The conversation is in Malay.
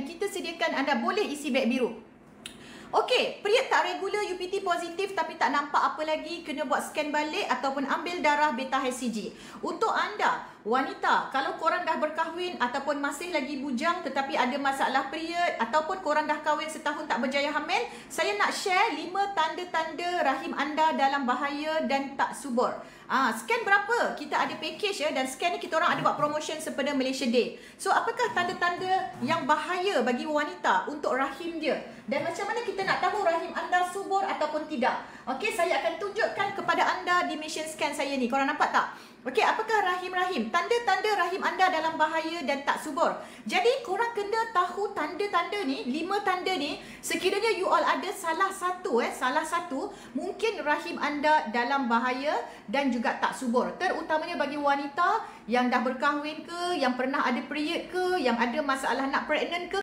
yang kita sediakan anda boleh isi beg biru. Okey, period tak regular, UPT positif tapi tak nampak apa lagi, kena buat scan balik ataupun ambil darah beta HCG. Untuk anda, wanita, kalau korang dah berkahwin ataupun masih lagi bujang tetapi ada masalah period ataupun korang dah kahwin setahun tak berjaya hamil, saya nak share 5 tanda-tanda rahim anda dalam bahaya dan tak subur. Scan berapa? Kita ada package ya, dan scan ni kita orang ada buat promotion sempena Malaysia Day. So apakah tanda-tanda yang bahaya bagi wanita untuk rahim dia? Dan macam mana kita nak tahu rahim anda subur ataupun tidak? Okey, saya akan tunjukkan kepada anda di mission scan saya ni. Korang nampak tak? Okey, apakah rahim-rahim? Tanda-tanda rahim anda dalam bahaya dan tak subur. Jadi korang kena tahu tanda-tanda ni, 5 tanda ni. Sekiranya you all ada salah satu, mungkin rahim anda dalam bahaya dan juga tak subur. Terutamanya bagi wanita yang dah berkahwin ke, yang pernah ada period ke, yang ada masalah nak pregnant ke.